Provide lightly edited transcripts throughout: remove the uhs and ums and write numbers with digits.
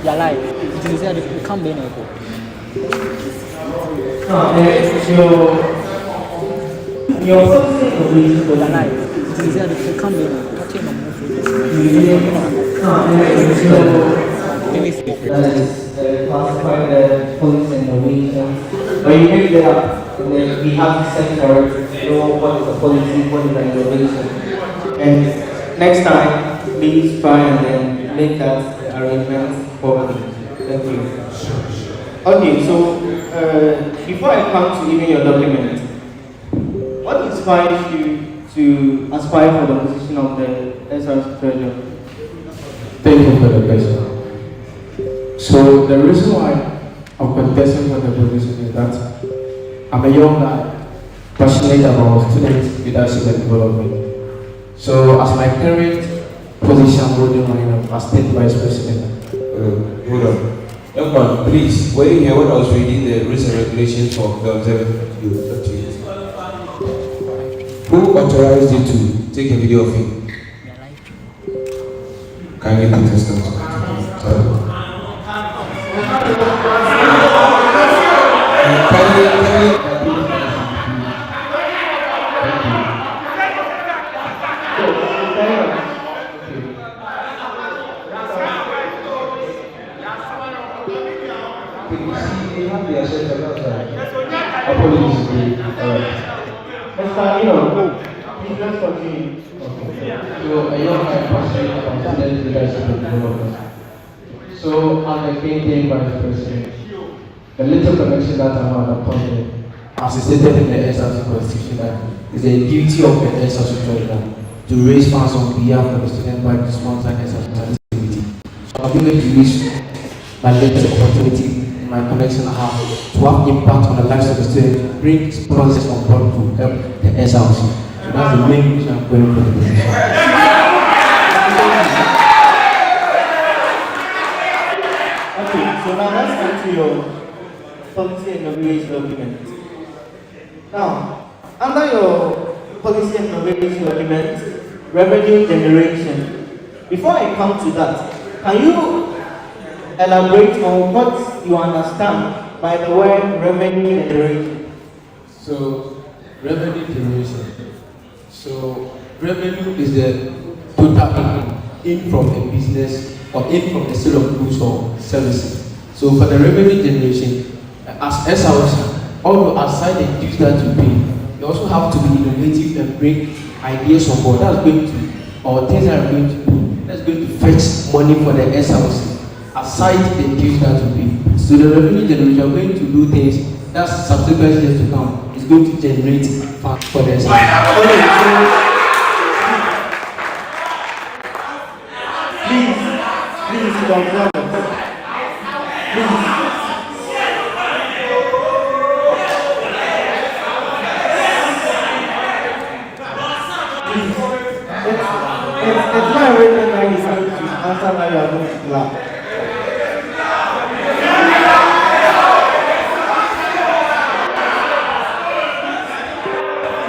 Yalah, itu saya ada kambing aku. Yalah, itu saya ada kambing. Kacau nama That is classified as police and Norwegian. But you make that up, and then we have to censor, what is a policy, what is an innovation. And next time, please try and then make that arrangement for me. Thank you. Okay, so before I come to even your document, what inspires you to aspire for the position of the SRC treasurer? Thank you for the question. So the reason why I'm contesting for the position is that I'm a young guy, passionate about student leadership and development. So as my current position holding right now as state vice president. Hold on. Young man, please, were you here when I was reading the rules and regulations for the observatory? Who authorized you to take a video of him? Kindly contest them. Sorry. So I'm a campaign vice president. The little connection that I have upon them, as stated in the SRC Constitution, that is the duty of the SRC treasurer to raise funds on behalf of the student by the sponsor SRC activity. So I'm going to use my latest opportunity, my connection I have, to have impact on the lives of the students, bring sponsors on board to help the SRC. So that's the main reason I'm going for the position. So now let's come to your policy and innovation document. Now, under your policy and innovation document, revenue generation, before I come to that, can you elaborate on what you understand by the word revenue generation? So, revenue generation. So, revenue is the total income in from a business or in from the sale of goods or services. So for the revenue generation, as SRC, although aside the dues that you pay, you also have to be innovative and bring ideas on board. That's going to, or things that are going to do, that's going to fetch money for the SRC, aside the dues that you pay. So the revenue generation, you're going to do things that's subsequent years to come, is going to generate funds for the SRC. Please, don't it's not written like it's going to answer now you are going to laugh.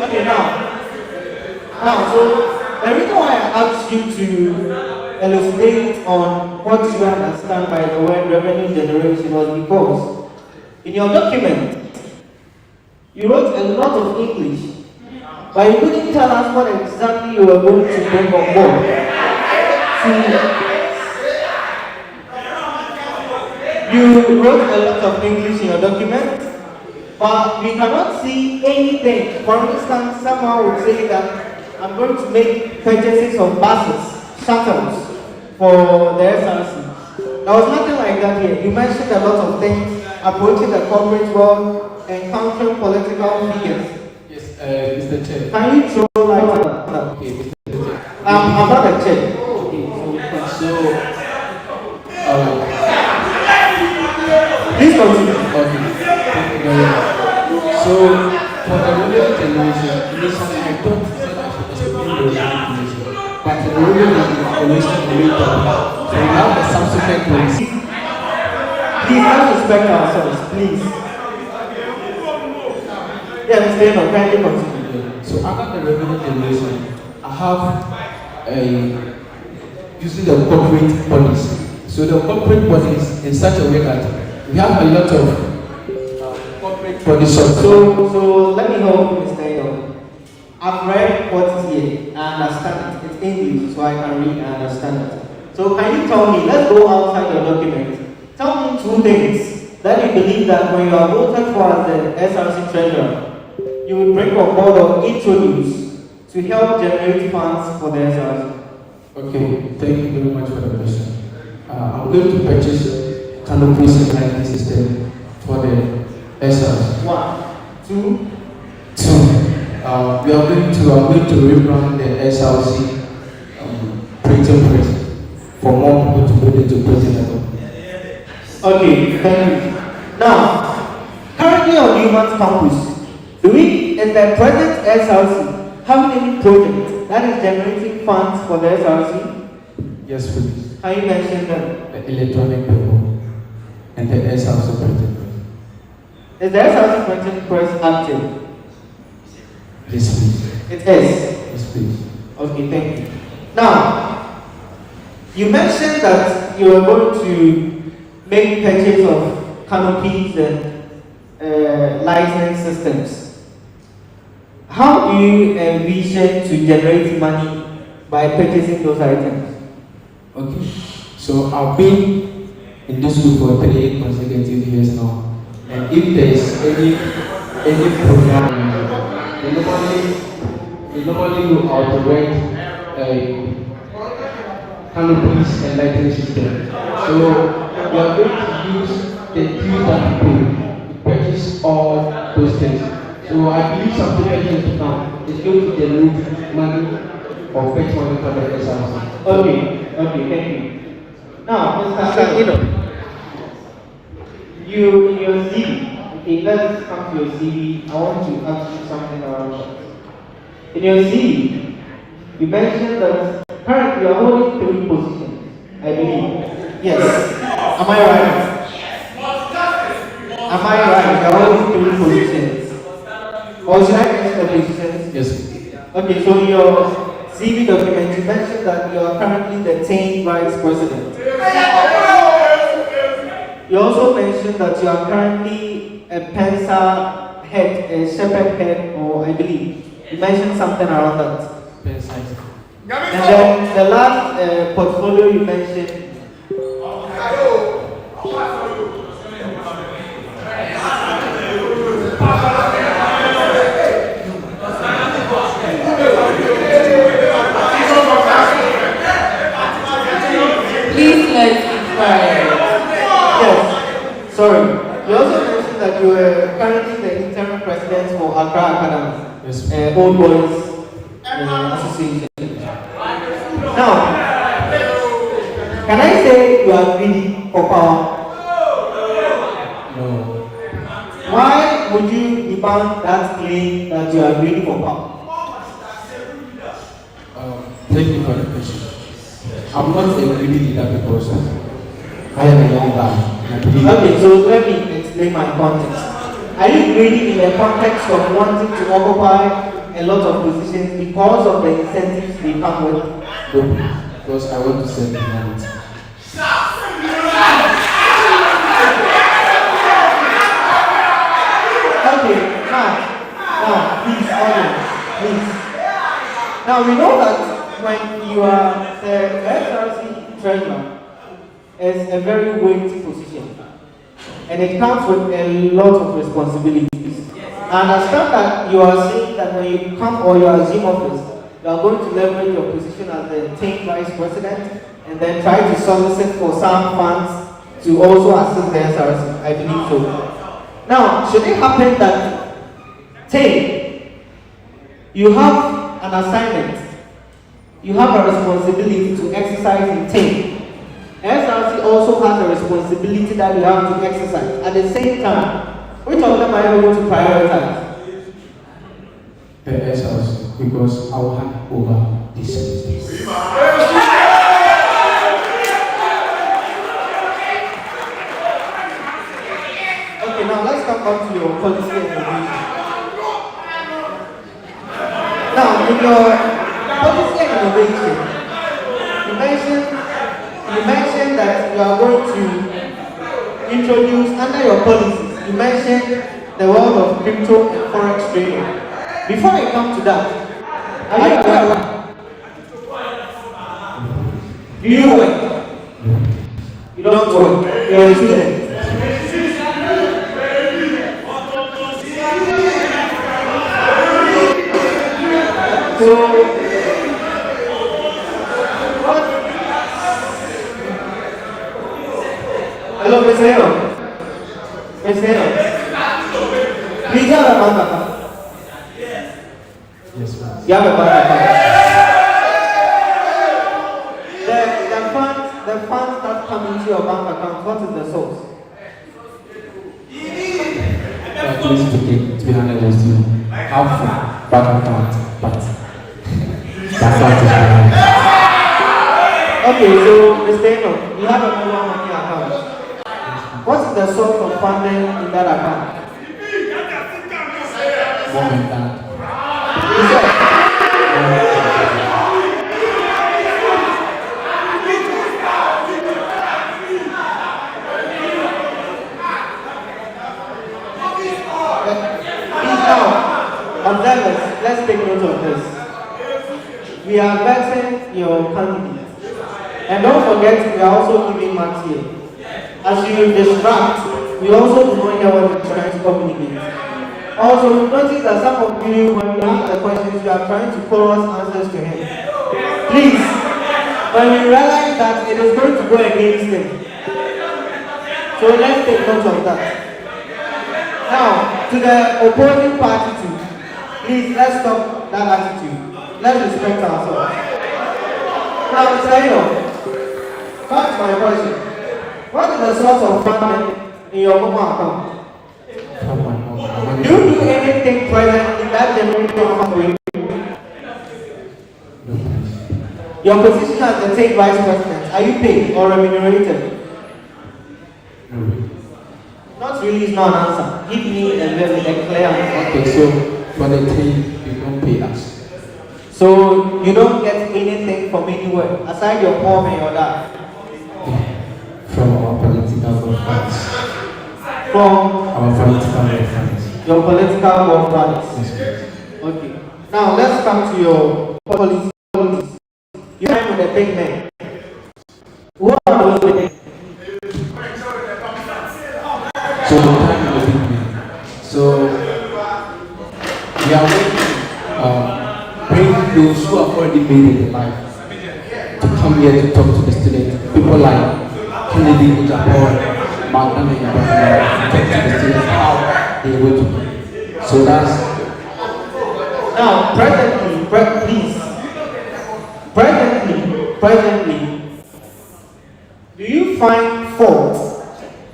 Okay, now, so the reason why I asked you to elucidate on what you understand by the word revenue generation was because in your document, you wrote a lot of English, but you couldn't tell us what exactly you were going to bring on board. You wrote a lot of English in your document, but we cannot see anything. For instance, someone would say that I'm going to make purchases of buses, shuttles for the SRC. There was nothing like that here. You mentioned a lot of things, approaching the corporate world, encountering political figures. Yes, Mr. Chair. Can you throw light on that? Okay, Mr. Chair. I'm not a chair. Please continue. Okay. Thank you very much. So, for the revenue generation, initially I thought that I should explain the revenue generation, but the revenue generation evaluation the main topic. So we have the subsequent ones. Please, let's respect ourselves, please. Yeah, Mr. Eno, kindly continue. So under the revenue generation, I have using the corporate bodies. So the corporate bodies in such a way that we have a lot of corporate bodies. So let me help you, Mr. Eno. I've read what's here. I understand it. It's English, so I can read and understand it. So can you tell me, let's go outside your document. Tell me two things that you believe that when you are voted for as the SRC treasurer, you will bring on board or introduce to help generate funds for the SRC. Okay, thank you very much for the question. I'm going to purchase canopies and lighting system for the SRC. 1, 2. I'm going to rebrand the SRC printing press for more people to go into printing level. Okay, thank you. Now, currently on UMaT campus, is the present SRC having any project that is generating funds for the SRC? Yes, please. Can you mention them? The electronic paper and the SRC printing press. Is the SRC printing press active? Yes, please. It is. Yes, please. Okay, thank you. Now, you mentioned that you are going to make purchase of canopies and lighting systems. How do you envision to generate money by purchasing those items? Okay, so I've been in this group for 3 consecutive years now, and if there is any program, we normally go out to rent a canopies and lighting system. So we are going to use the tools that we to purchase all those things. So I believe something that is now is going to generate money or fetch money for the SRC. Okay, thank you. Now, Mr. You in your CV, okay, let's come to your CV. I want to ask you something around that. In your CV, you mentioned that currently you are holding 3 positions, I believe. Yes. Am I right? Am I right? You are holding 3 positions. Or should I mention the positions? Yes. Okay, so in your CV document, you mentioned that you are currently the 10th Vice President. You also mentioned that you are currently a Pensa head, a shepherd head, or I believe. You mentioned something around that. And then the last portfolio you mentioned. Please let's be quiet. Yes, sorry. You also mentioned that you were currently the interim president for Accra Academy. Yes. Old Boys Association. Now, can I say you are greedy for power? No. Why would you debunk that claim that you are greedy for power? Thank you for the question. I'm not a greedy leader because I am a young guy. Okay, so let me explain my context. Are you greedy in the context of wanting to occupy a lot of positions because of the incentives they come with? No, because I want to serve humanity. Okay, now, please, audience, please. Now, we know that when you are the SRC treasurer, it's a very weighty position. And it comes with a lot of responsibilities. I understand that you are saying that when you come or you assume office, you are going to leverage your position as the 10th vice president and then try to solicit for some funds to also assist the SRC. I believe so. Now, should it happen that 10, you have an assignment, you have a responsibility to exercise in 10. SRC also has a responsibility that you have to exercise. At the same time, which of them are you going to prioritize? The SRC, because I will hand over this business. come to your policy and innovation. Now, in your policy and innovation, you mentioned that you are going to introduce under your policies. You mentioned the world of crypto and forex trading. Before I come to that, are you aware? Do you work? You don't work. You're a student. So, hello, Ms. Hero. Ms. Hero. Please have a bank account. Yes, ma'am. You have a bank account. The funds that come into your bank account, what is the source? Please to be honest with you, how from bank account, but that's not it. Okay, so Mr. Eno, you have a mobile money account. What is the source of funding in that account? Mom and dad. Observers, let's take note of this. We are vetting your candidate. And don't forget, we are also giving marks here. As you distract, we also do not hear what you're trying to communicate. Also, notice that some of you, when you ask the questions, you are trying to chorus answers to him. Please, when you realize that it is going to go against him. So let's take note of that. Now, to the opposing party too. Please, let's stop that attitude. Let's respect ourselves. Now, Mr. Eno, back to my question. What is the source of funding in your mobile account? Do you do anything present in that generating funding? Your position as the state vice president, are you paid or remunerated? Not really is not an answer. Give me a clear answer. Okay, so for the team, you don't pay us. So you don't get anything from anywhere aside your mom and your dad? From our political funds. From Our political funds. your political work parties? Yes, Okay. Now let's come to your policies. You time with the big men. Who are those big men? So the time will be me. So we are waiting bring those who have already made it in life to come here to talk to the students. People like Kennedy in Japan, Magdalene in Japan, to talk to the students how they wait to be. So that's Now, presently, do you find fault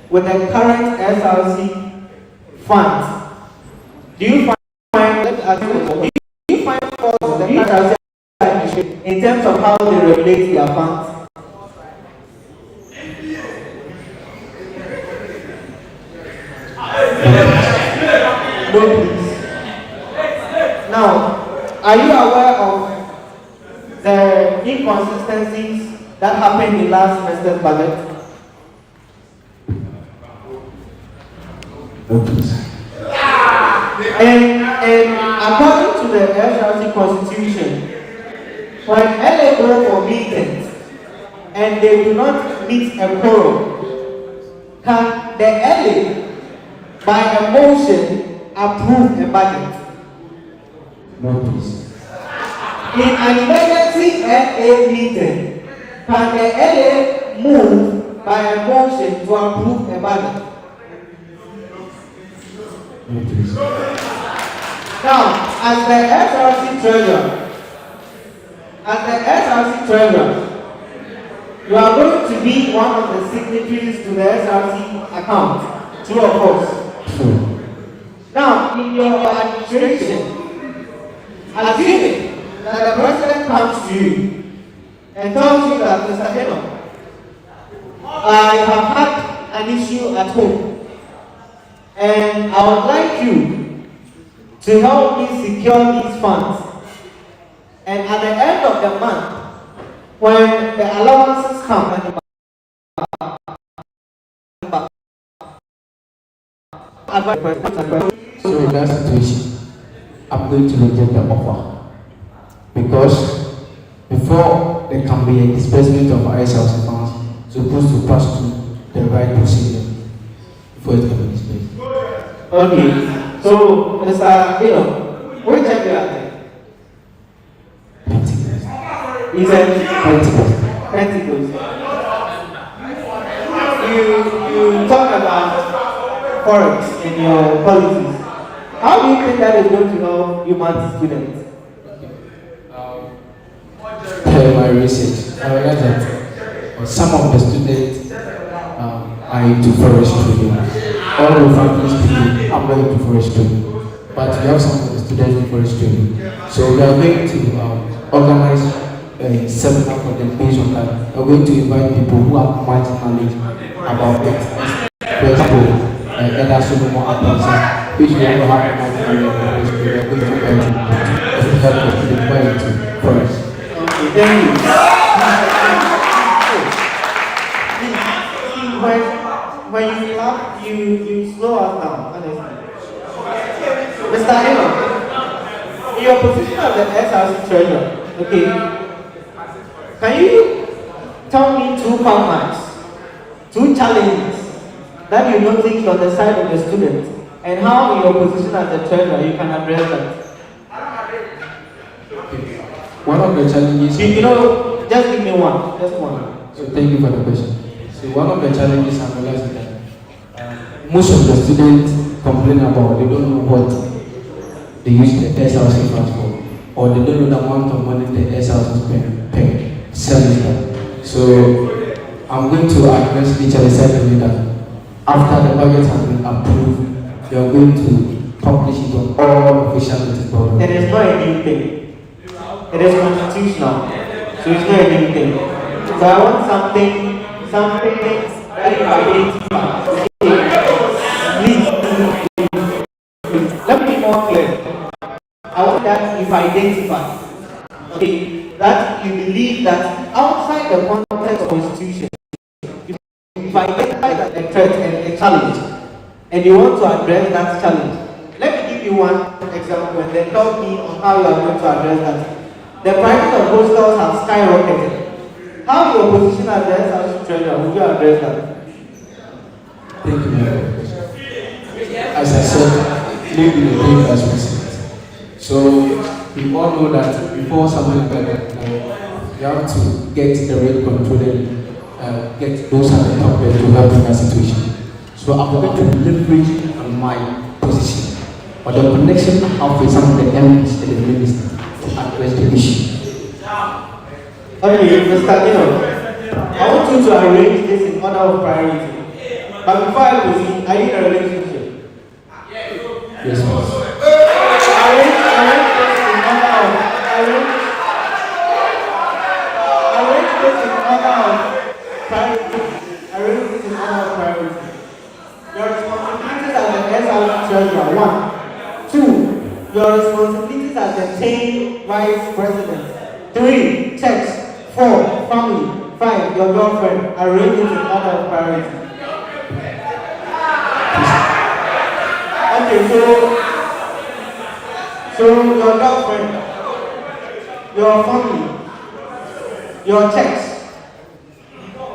with the current SRC funds? Do you find fault with the current SRC in terms of how they regulate their funds? No, please. Now, are you aware of the inconsistencies that happened in last semester's budget? no please. And according to the SRC constitution, when LA go for meetings and they do not meet a quorum, can the LA by a motion approve a budget? No please. In an emergency LA meeting, can the LA move by a motion to approve a budget? No please. Now, as the SRC treasurer, you are going to be one of the signatories to the SRC account, true or false? True. Now, in your administration, assuming that the president comes to you and tells you that, Mr. Eno, I have had an issue at home And I would like you to help me secure these funds. And at the end of the month, when the allowances come, so in that situation, I'm going to reject the offer because before there can be a disbursement of ISLC funds, supposed to pass through the right procedure before it can be disbursed. Okay, so Mr. Which check you are? He said Pentecost. You talk about forex in your policies. How do you think that is going to help UMaT students? Per my research, I realized that some of the students are into forex trading. Although frankly speaking, I'm not into forex trading, but we have some of the students in forex trading. So we are going to organize a seminar for them based on that. We're going to invite people who have much knowledge about it. First of all, and also more about which we have much knowledge about it. We are going to invite them to help us to forex. Okay, thank you. When you laugh, you slow us down, honestly. Mr. Eno, in your position as the SRC treasurer, okay, can you tell me two farmers, two challenges that you notice on the side of the students, and how in your position as the treasurer you can address that? One of the challenges, Just give me one, just one. So thank you for the question. So one of the challenges I'm realizing that most of the students complain about they don't know what they use the SRC funds for, or they don't know the amount of money the SRC spend semester. So I'm going to address each other separately that after the budget has been approved, we are going to publish it on all official notice boards. It is not a new thing. It is constitutional, so it's not a new thing. So I want something that you identify. Please, let me be more clear. I want that you identify. Okay, that you believe that outside the context of the Constitution, if I identify that a threat and a challenge, and you want to address that challenge, let me give you one example and then tell me on how you are going to address that. The prices of postals have skyrocketed. How your position as the SRC treasurer will you address that? Thank you very much. As I said, live in a big as we see. So we all know that before something like that, you have to get the rate control and get those at the top there to help in that situation. So I'm going to leverage on my position or the connection of some of the MPs and the minister to address the issue. Okay, Mr. I want you to arrange this in order of priority. But before I proceed, are you in a relationship? Yes, ma'am. Arrange this in order of priority. Your responsibilities as the SRC treasurer, 1. 2. Your responsibilities as the chain vice president. 3. Checks. 4. Family. 5. Your girlfriend. Arrange it in order of priority. Okay, so your girlfriend, your family, your checks,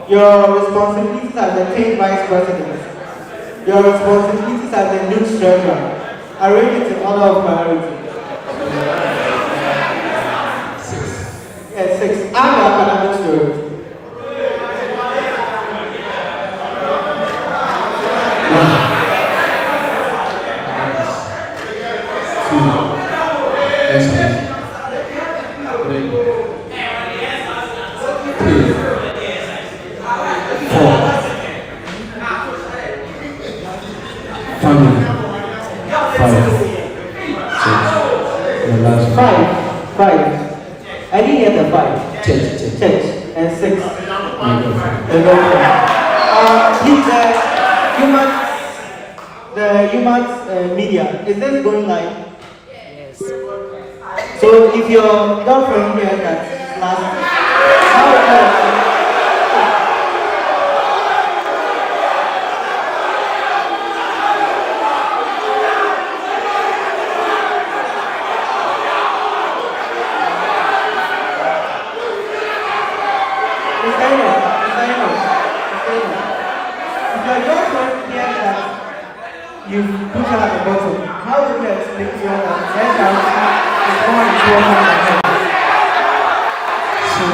your responsibilities as the chain vice president, your responsibilities as the news treasurer. Arrange it in order of priority. 6. I'm the academic steward. Five. I didn't hear the 5. Church. And 6. Please, UMaT the UMaT media, is this going live? Yes. So if your girlfriend hears that last, how you push out the bottom. How would you explain to her that health is more important than health? So,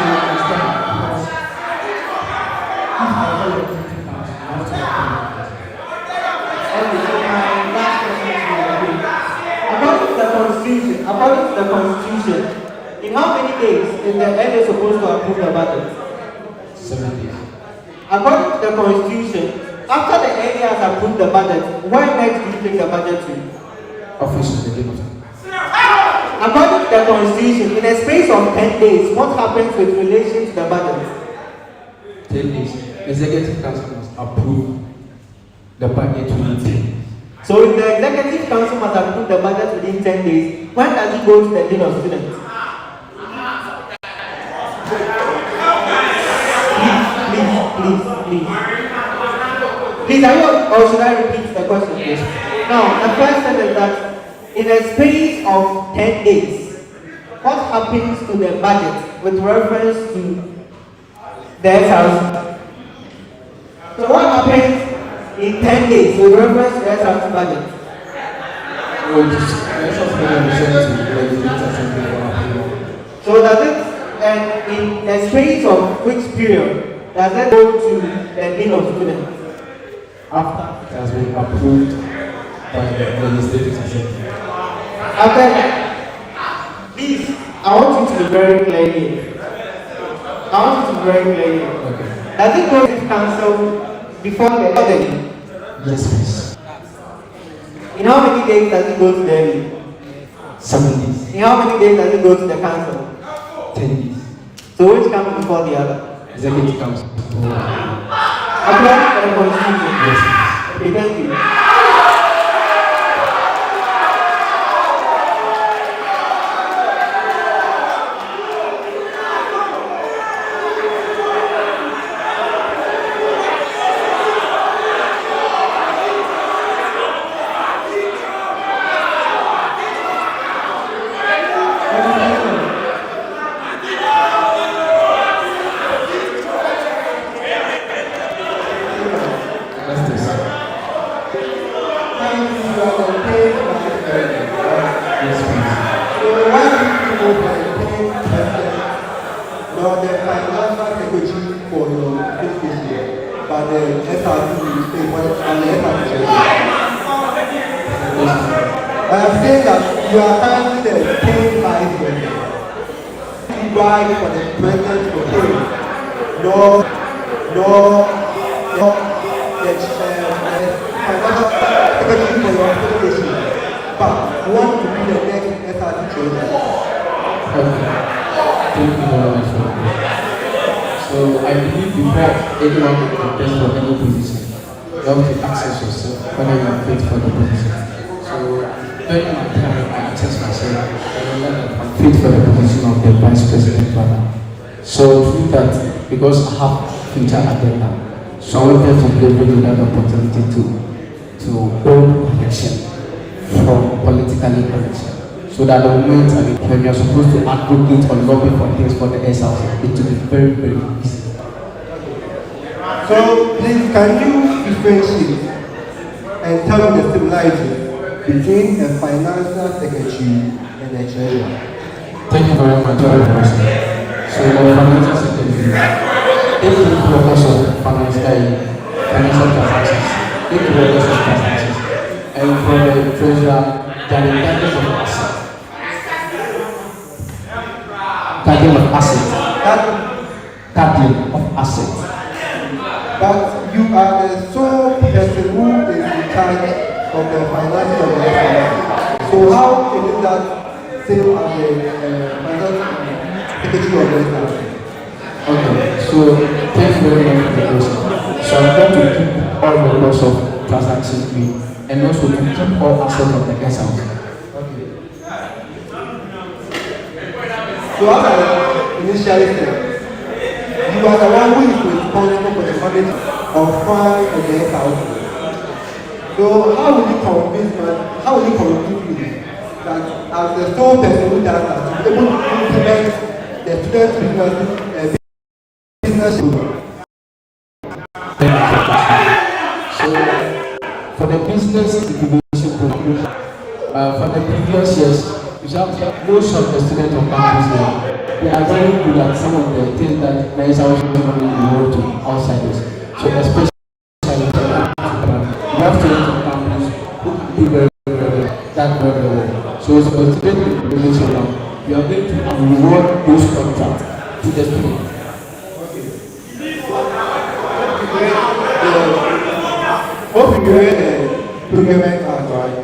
According to the Constitution, in how many days is the NA supposed to approve the budget? 7 days. According to the Constitution, after the NA has approved the budget, when next do you take the budget to? Office of the day of According to the Constitution, in a space of 10 days, what happens with relation to the budget? 10 days. Executive Council must approve the budget within 10 days. So if the Executive Council must approve the budget within 10 days, when does it go to the Dean of Students? Please, are you, or should I repeat the question? Yes. Now, the question is that in a space of 10 days, what happens to the budget with reference to the SRC? So what happens in 10 days with reference to the SRC budget? So does it, and in a space of which period, does it go to the Dean of Students? After it has been approved by the legislative assembly. After, please, I want you to be very clear here. I want you to be very clear here. Okay. Does it go to council before the Delhi? Yes, please. In how many days does it go to Delhi? 7 days. In how many days does it go to the council? 10 days. So which comes before the other? Executive Council. According to the Constitution. Yes, Okay, thank you. I am saying that you are currently the 10 vice president. You buy for the president to pay. No, the financial secretary for your education. But you want to be the next SRC chairman. Okay. Thank you very much for that. So I believe before anyone can contest for any position, you have to access yourself whether you are fit for the position. So during my time, I assess myself and I learned that I'm fit for the position of the vice president rather. So through that, because I have future agenda, so I wanted to leverage that opportunity to hold connection from politically connection. So that the moment when you're supposed to advocate or lobby for things for the SRC, it will be very, very easy. So please, can you differentiate and tell me the similarities between a financial secretary and a treasurer? Thank you very much for the question. So the financial secretary, if you focus on financial transactions, if you focus on transactions, and for the treasurer, there are guardians of assets. Guardian of assets. Guardian of assets. But you are the sole person who is in charge of the finances of the SRC. So how is it that same as the financial secretary of the SRC? Okay, so thank you very much for the question. So I'm going to keep all the lots of transactions with and also to keep all assets of the guest house. Okay. So as I initially said, you are the one who is responsible for the management of fund and the guest house. So how will you convince me that as the sole person who does that, to be able to implement the student business rule? So, for the business incubation program, for the previous years, most of the students on campus now, they are very good at some of the things that there is also normally reward to outsiders. So, especially you have students on campus who can do very well. So, for the student incubation now, we are going to reward those contracts to the students. Hope you read the procurement act, right?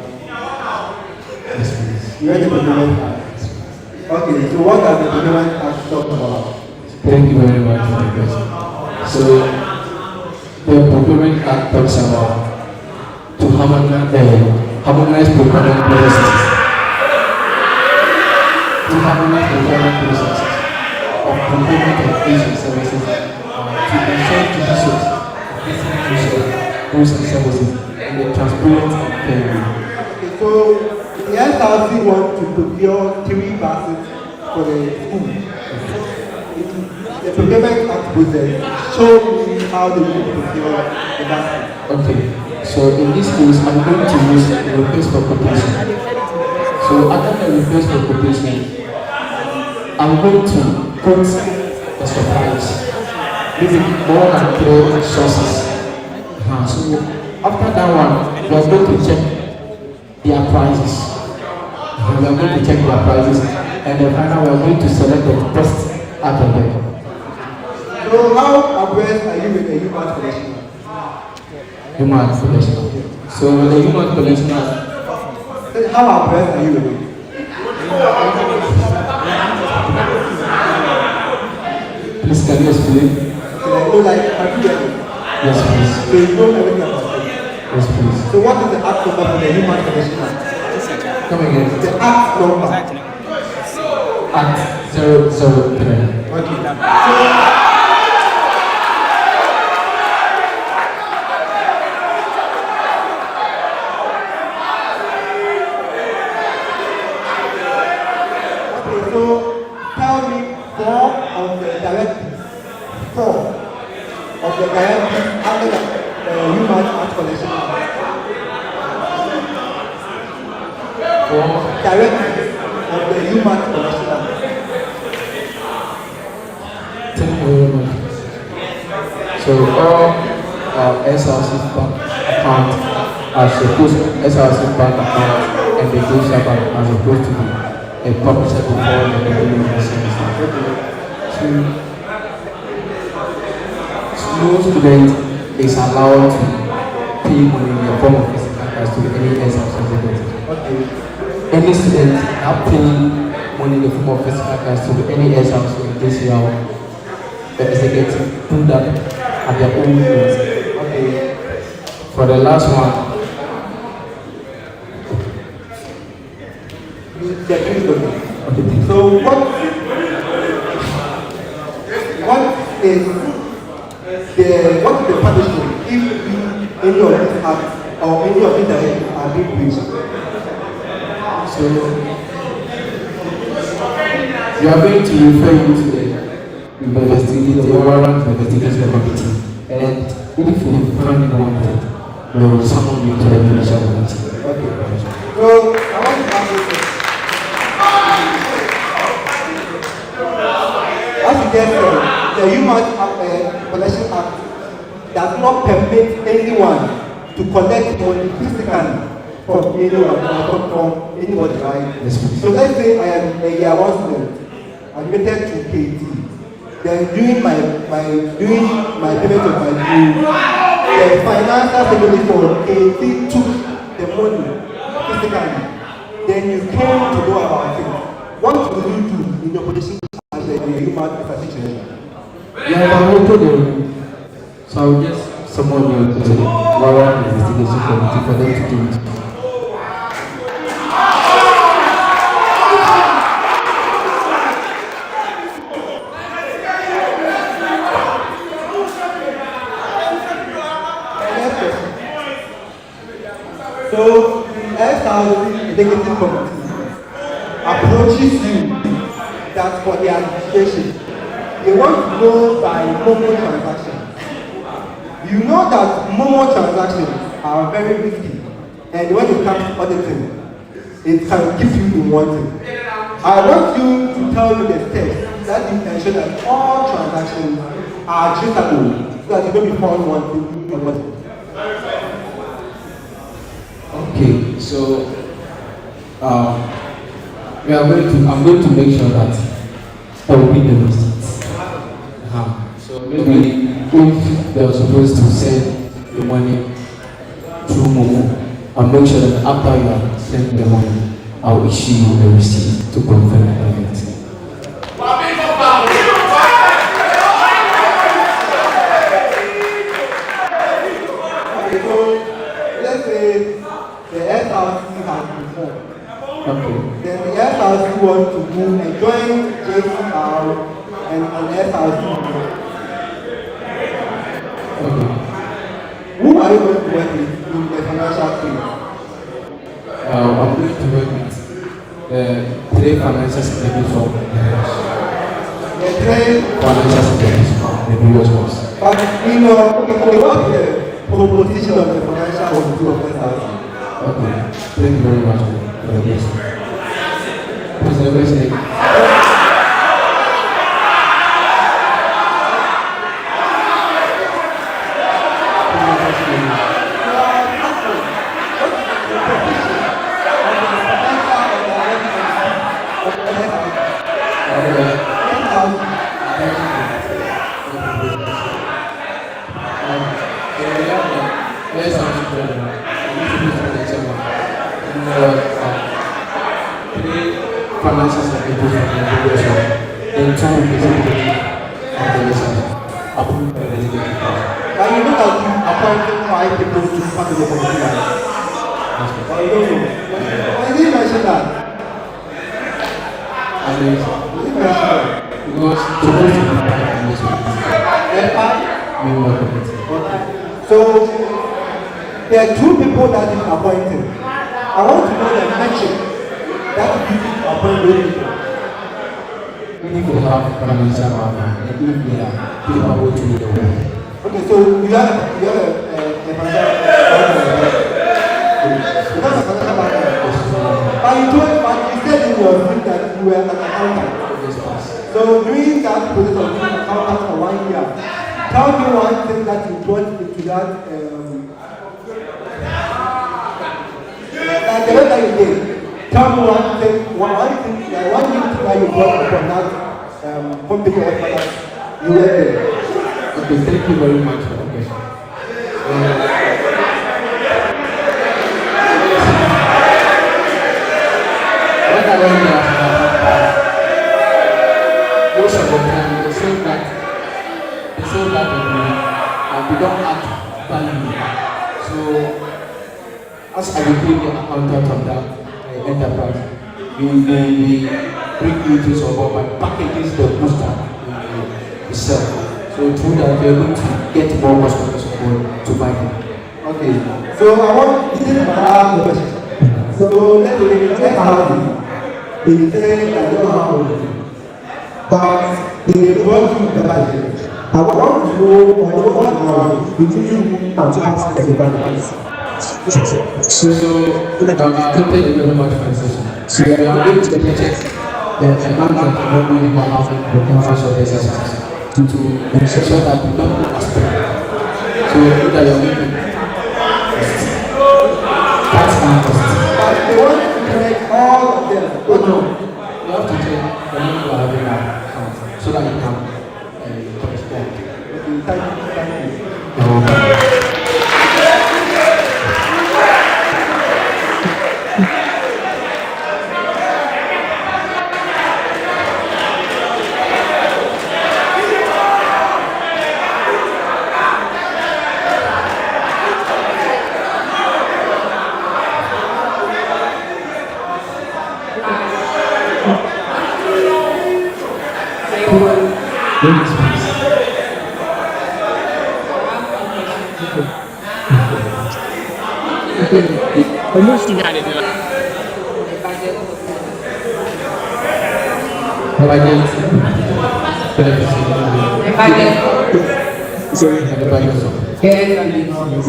Yes, please. You read the procurement act. Okay, so what does the procurement act talk about? Thank you very much for the question. So, the procurement act talks about to harmonize procurement processes. To harmonize procurement processes of procurement of goods and services to ensure judicious goods and services in a transparent and fair way. Okay, so the SRC wants to procure 3 buses for the school. The procurement act process show me how they will procure the buses. Okay, so in this case, I'm going to use the request for quotation. So after the request for quotation, I'm going to quote the suppliers, maybe more than 3 sources. So after that one, we are going to check their prices. We are going to check their prices, and then finally we are going to select the best out of them. So how abreast are you with the UMaT collection? UMaT collection. So with the UMaT collection, how abreast are you with it? please can you explain? Have you read it? Yes, please. So you know everything about it? Yes, please. So what is the act number for the UMaT collection act? Come again. The act number. Act 003. Okay. So tell me 4 of the directives. 4 of the directives under the UMaT collection act. Directives of the UMaT collection act. Thank you very much. So all SRC bank accounts are supposed SRC bank accounts and the data bank are supposed to be a public before the beginning of the semester. No student is allowed to pay money in the form of physical cash to any SRC. Any student are paying money in the form of physical cash to any SRC in this year. The executive do that at their own means. Okay. For the last one, so what is the punishment if any of these acts or any of these directives are being breached? so we are going to refer you to the warrant investigation committee, and if you find it wanted, we will summon you to the judicial committee. Okay. So I want to ask you this. As you get the UMaT Collection Act does not permit anyone to collect money physically from anyone, from anybody, right? Yes, please. So let's say I am a year 1 student, admitted to KT. Then during my payment of my due, the financial secretary for KT took the money physically. Then you came to know about it. What will you do in your position as a UMaT SRC treasurer? Yeah, I will put the so I will just summon you to the warrant investigation. investigation committee for them to do it. So, as our executive committee approaches you that for the administration, they want to go by Momo transaction. You know that Momo transactions are very risky, and when it comes to auditing, it can keep you in one thing. I want you to tell me the steps that you ensure that all transactions are traceable, so that you don't be found wanting or nothing. Okay, so I'm going to make sure that there will be the receipts. So maybe if they are supposed to send the money through Momo, I'll make sure that after you have sent the money, I'll issue you a receipt to confirm everything. Let's say the SRC has been formed. Okay. Then the SRC wants to move and join JCR and an SRC. Okay. Who are you going to work with in the financial field? I'm going to work with the three financial secretaries from The trade, financial secretaries from the previous ones. but you know, okay, what is the proposition of the financial committee of SRC? Okay. Thank you very much for the question. Mr. President. Financial secretaries from the previous one, then two executives of the lesson approved by the executive council. Now you know that you appointed 5 people to be part of the committee. Right? That's right. Or you don't know? Why did you mention that? And then, You didn't mention that. because supposed to be part of the lesson, Then 5? member committee. Okay. So there are 2 people that you appointed. I want to know the metric that you appoint those people. We need to have financial partner, and if they are capable to do the work. Okay, so you have a financial partner. You have a financial partner. But you said in your thing that you were an accountant. So during that process of being an accountant for 1 year, tell me one thing that you brought into that like the way that you did. Tell me one thing that you brought from that company or whatever you were there. Okay, thank you very much for the question. When I went there, most of the time they say that we don't add value. So as I became the accountant of that enterprise, we bring you to support by packages the goods that we sell. So through that we are going to get more customers on board to buy them. Okay, so I want this is my last question. So let's say they say that they don't have money, but they brought you the budget. I want to know what between you and us as a bank. So thank you very much for the session. So we are going to check the amount of money we have in the financial exercise to ensure that we don't overspend. So that you're making tax and cost. But they want to collect all of them. No, you have to check the money you are having in our account so that you can correspond. Okay, thank you. You're welcome. Yes, please.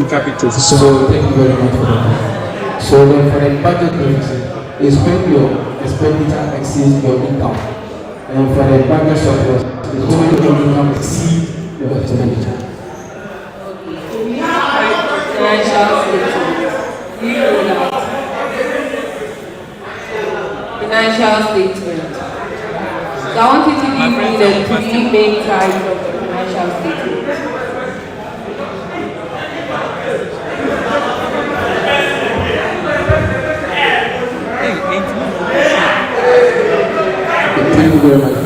Budget. So thank you very much for that. So then for the budget deficit is when your expenditure exceeds your income. And for the budget surplus is when your income exceeds your expenditure. Financial statement. Financial statement. So I want you to give me the three main types of financial statement. Thank you very much.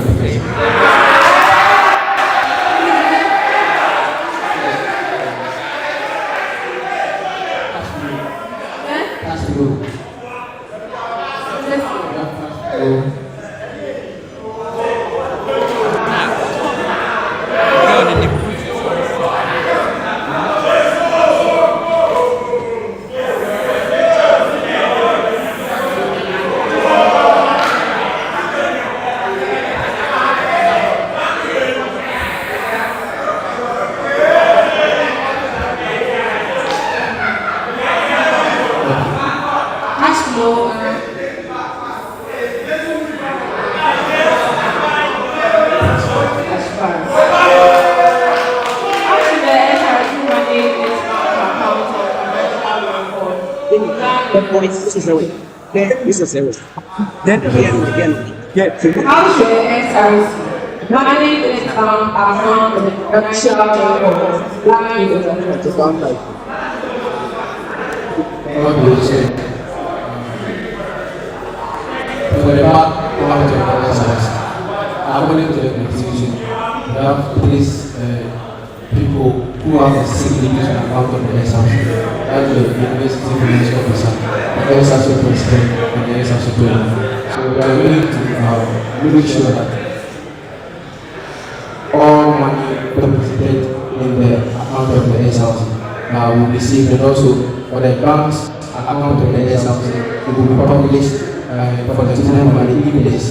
Cash flow. Cash flow. Aspirants. How should the SRC manage its account of financial records? This is the way. This is the way. Then again. How should the SRC manage its account of financial records? What do you say? For the back part of the exercise, according to the constitution, we have these people who have a significant account of the SRC. That's the University Financial Officer, the SRC President, and the SRC President. So we are willing to make sure that all money deposited in the account of the SRC will be saved, and also for the bank's account of the SRC, it will be published for the time of the e-list.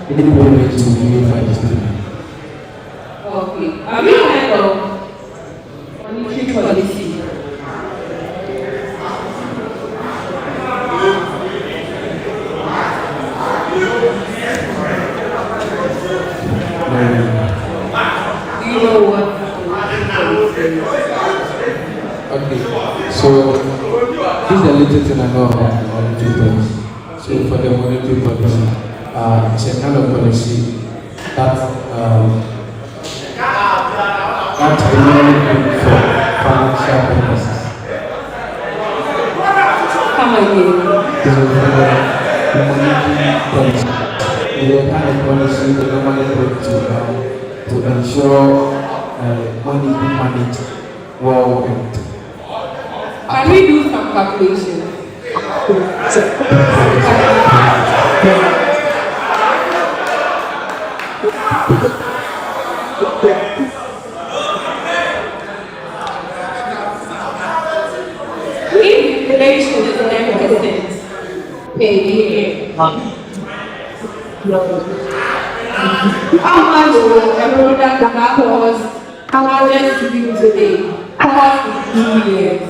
Anybody to be by the student. Okay. Have you heard of monetary policy? Do you know what monetary policy is? Okay, so this is the little thing I know about the monetary policy. So for the monetary policy, it's a kind of policy that that's really good for financial purposes. Come again. So for the monetary policy, it's a kind of policy they normally put to ensure money be managed well and Can we do some calculation? If inflation is 10% per year, how much will a product that costs $100 to you today cost in 2 years?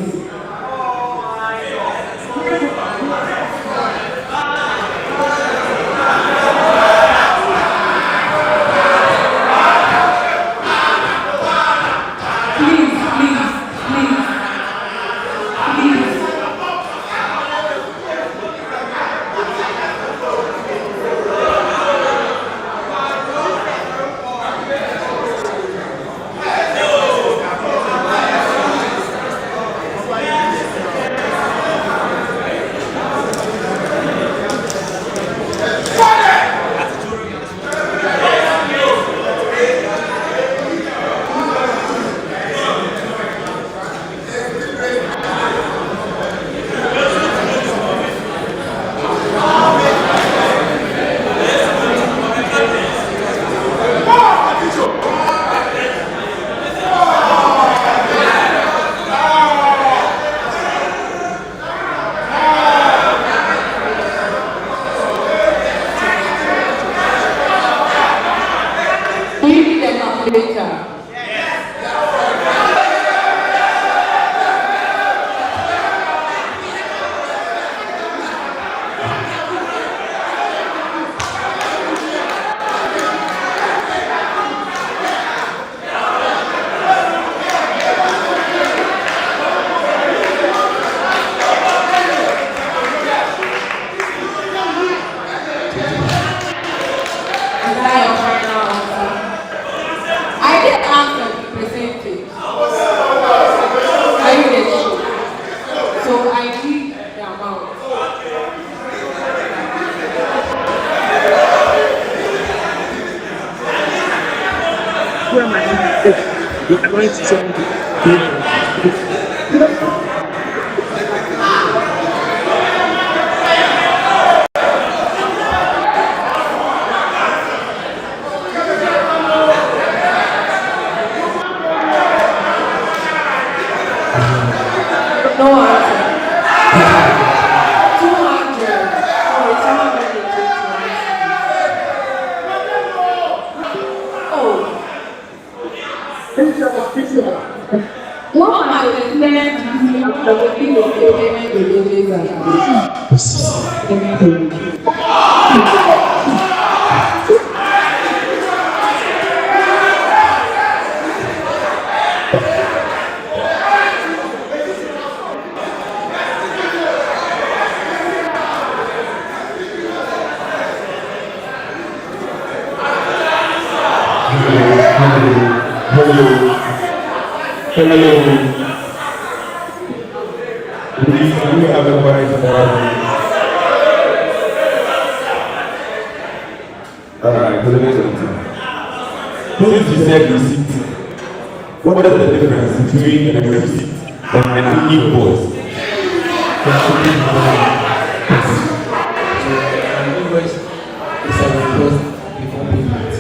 So I need the amount. Who am I? You are going to send No answer. 200. Oh, it's 121. Oh. What my defense will be the payment delivery Hello. Please, can we have a quiet environment? Alright, so the next one. Since you said receipt, what is the difference between a receipt and an invoice? An invoice is a request before payment.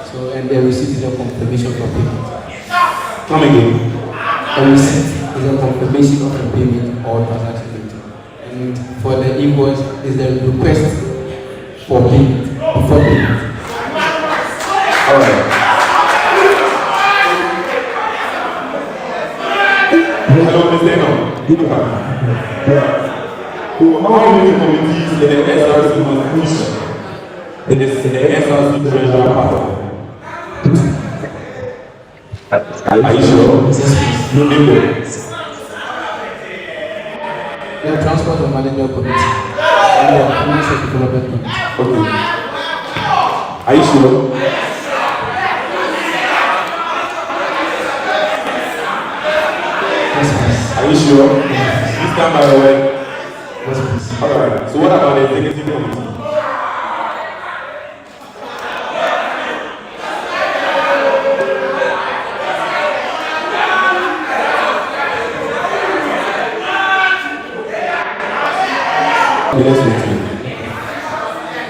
So, and the receipt is a confirmation for payment. Come again. A receipt is a confirmation of a payment or transaction. And for the invoice is the request for payment before payment. Alright. Hello, Mr. No. Good to have you. How many committees in the SRC constitution? It is the SRC treasurer part. Are you sure? No name. The transport and management committee and the community development committee. Okay. Are you sure? Are you sure? This time by the way. Alright. So what about the executive committee?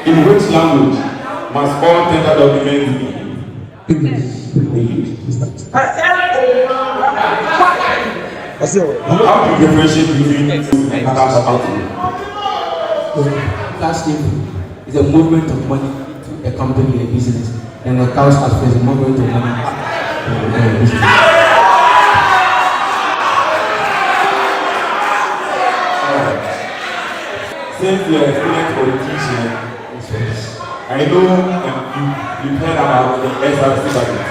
In which language must all tender documents be? How do you differentiate between cash outing? Cash inflow is a movement of money to a company, a business, and a cash outflow is a movement of money to a business. Since you are a student politician, I know you've heard about the SRC budget.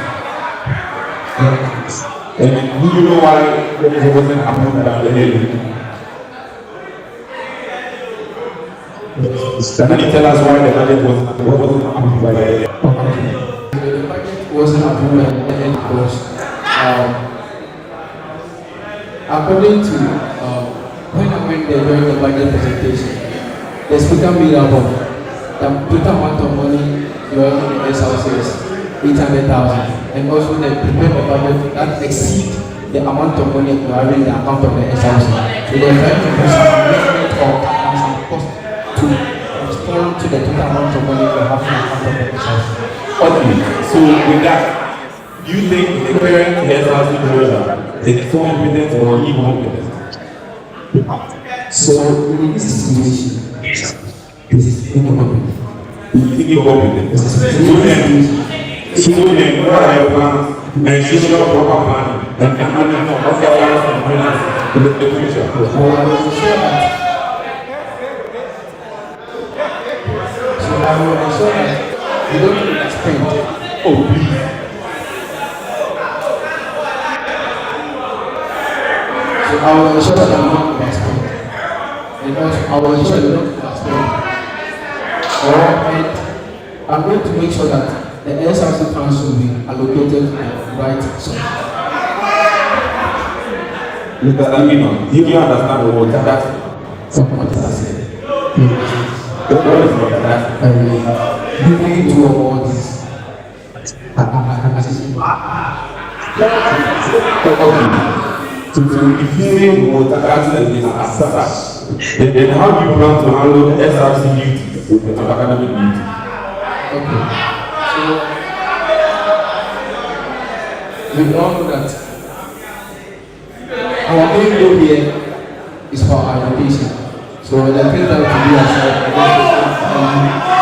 And do you know why it wasn't approved by the lady? Can you tell us why the budget wasn't approved by the lady? The budget wasn't approved by the lady because according to when I went there during the budget presentation, the speaker made up of the total amount of money during the SRC is 800,000, and also they prepared the budget that exceed the amount of money you are in the account of the SRC. So they are trying to do some amendment or some cost to respond to the total amount of money you have in the account of the SRC. Okay, so with that, do you think the current SRC treasurer is so competent or incompetent? So in this situation, this is incompetent. You think incompetent? So then, what are your plans? Ensure proper planning and handling of other components in the future. So I will ensure that you don't expend. Oh, please. So I will ensure that I'm not expend. And also I will ensure you don't expend. And I'm going to make sure that the SRC funds will be allocated to the right source. Mr. Amino, do you understand the word that? What does that say? What is that? Giving to awards. So if you say water is as such, then how do you plan to handle SRC duties with academic duties? Okay. So we all know that our main goal here is for our education. So the things that we do ourselves, we don't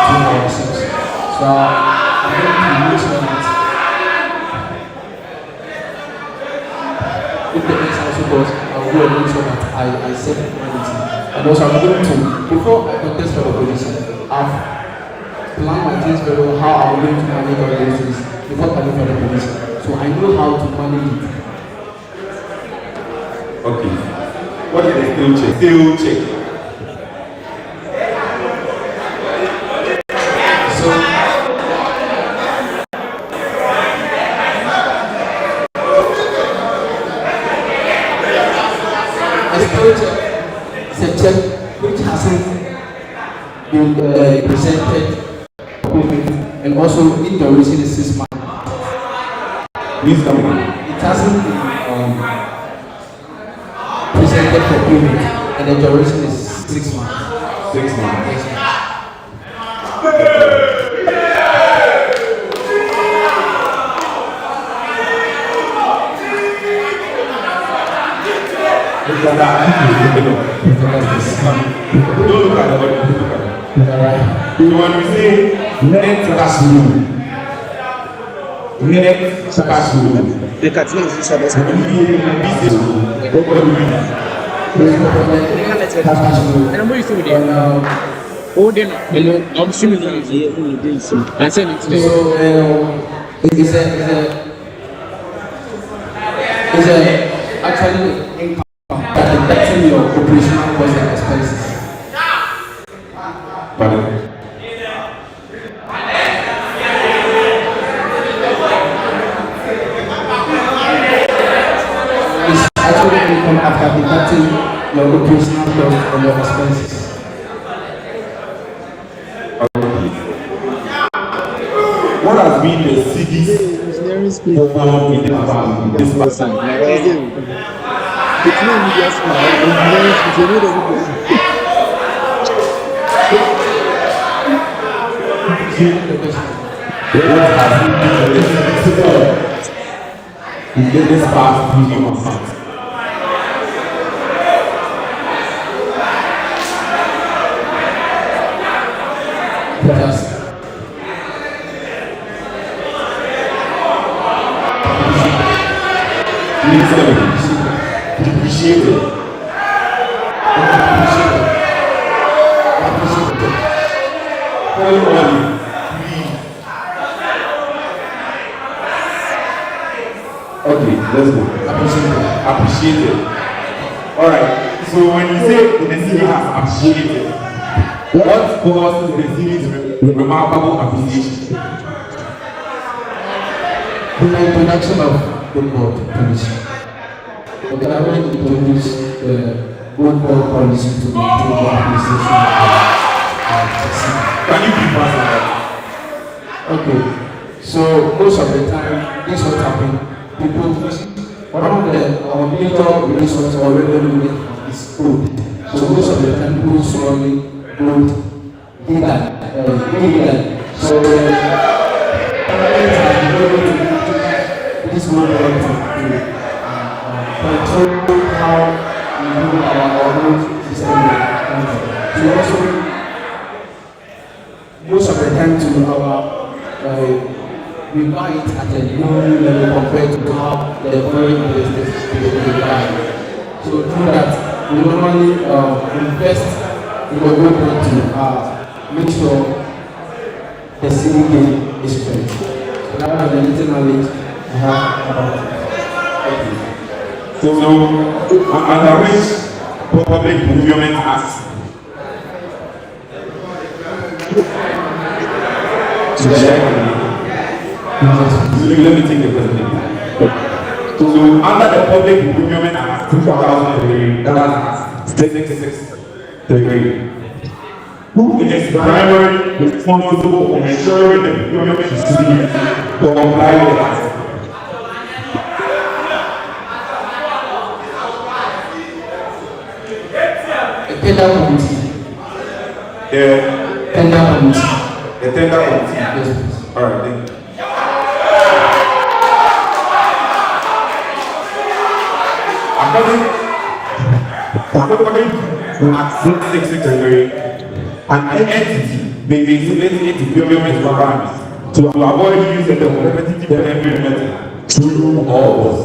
to ourselves. So I'm going to make sure that if the next house goes, I'll go and make sure that I set the quality. And also I'm going to, before I contest for the position, I've planned my things very well, how I'm going to manage all those things before coming for the position. So I know how to manage it. Okay. What is the skill check? Skill check. It's a check which hasn't been presented and also in duration is 6 months. Please come on. It hasn't been presented for payment and the duration is 6 months. 6 months. Yes, Don't look at the body, look at it. alright. So when we say net cash flow, net cash flow, The cartoon is this other what do we mean? And I'm used to it. Oh, then, I'm assuming that it's and send it to them. So it's actually income that affecting your operational costs and expenses. Pardon? It's actually income after deducting your operational costs and your expenses. What has been the city's perform in this person? It's not media smart. It's a little What has been the in this past 3 months? Depreciated. Okay, let's go. Appreciated. Alright, so when you say the city has appreciated, what causes the city's remarkable appreciation? The introduction of good board policy. The government introduced the good board policy to improve the appreciation of the city. Can you give us that? Okay, so most of the time, this what happen. People, one of our major resources or revenue is food. So most of the time, people slowly go dividend. So this is what we want to control how we do our road system. So also, most of the time to our we buy it at a low level compared to how the foreign investors they buy. So through that, we normally invest in the good to make sure the city gain is strength. So that is the little knowledge I have about it. So under which public procurement act? Let me take the president. So under the Public Procurement Act, Act 2003, that's 663. Who is primarily responsible for ensuring the procurement procedures comply with the Act? The tender committee. The Tender committee. tender committee. Yes, please. All right, thank you. According to Act 663, an entity may regulate its procurement requirements to avoid use of the competitive tendering method through or both.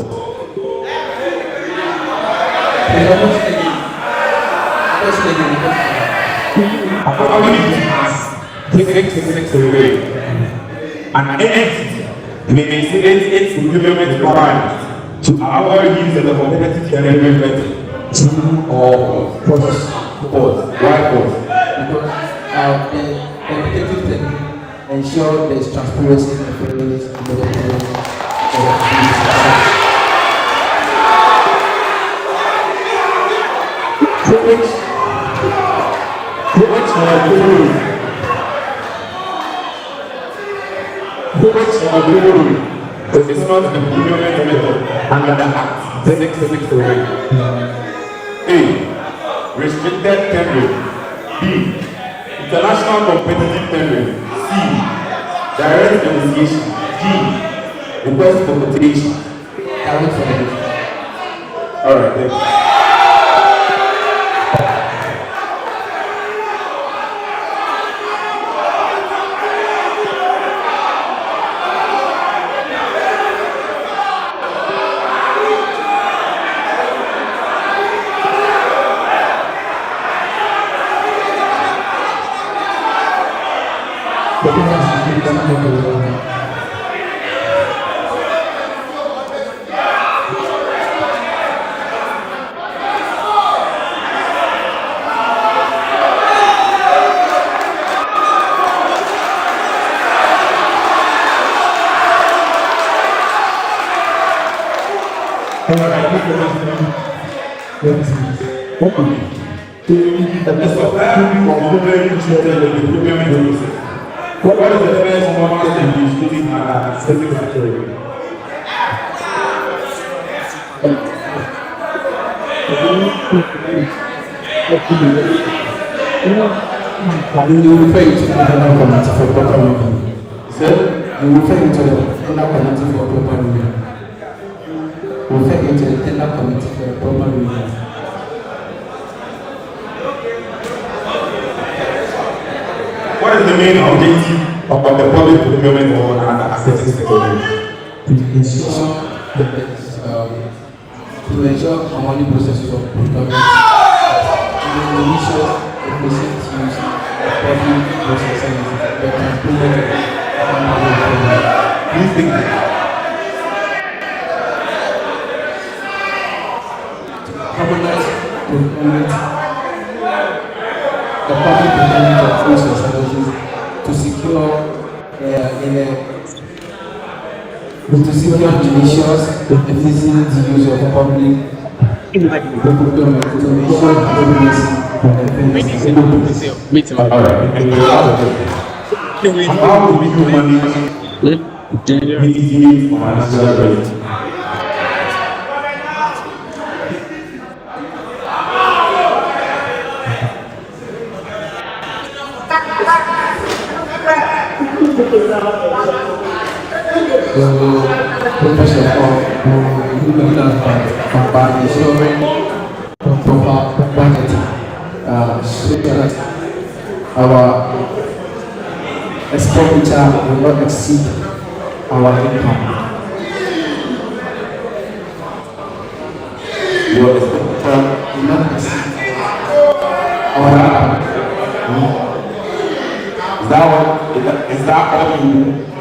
According to Act 663, an entity may regulate its procurement requirements to avoid use of the competitive tendering method through or both. Why both? Because the competitive tendering ensure there is transparency and fairness in the procurement. It's not the procurement method under the Act 663. A. Restricted tendering. B. International competitive tendering. C. Direct negotiation. D. Request for quotation. Alright, thank you. What is the first moment that you should in secretary? You refer to the internal committee for proper review. Sir, you refer to the internal committee for proper review. Refer to the internal committee for proper review. What is the main objective of the public procurement or access secretary? To ensure harmonious processes of procurement, the resource efficient use of public processes, the transparent Please think. harmonize procurement, the public procurement of goods and services to secure judicious, efficient use of public procurement to ensure Meeting. Alright, how do you manage mitigate financial risk? First of all, we look at by ensuring proper budgeting, so that our expenditure will not exceed our income. Your expenditure Will not exceed our income. is that all you do?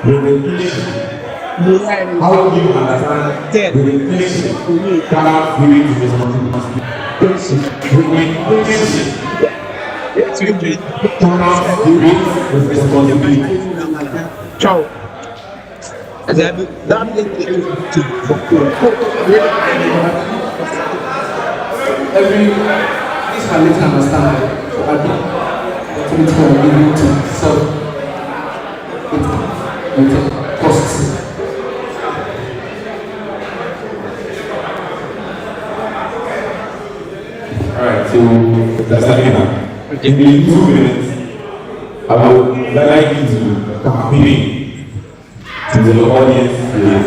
revelation. How do you understand revelation without giving to responsibility? Revelation without giving with responsibility. Ciao. This can let understand authority of giving to self with costs. Alright, so that's again. In the 2 minutes, I would like you to campaign to the audience today.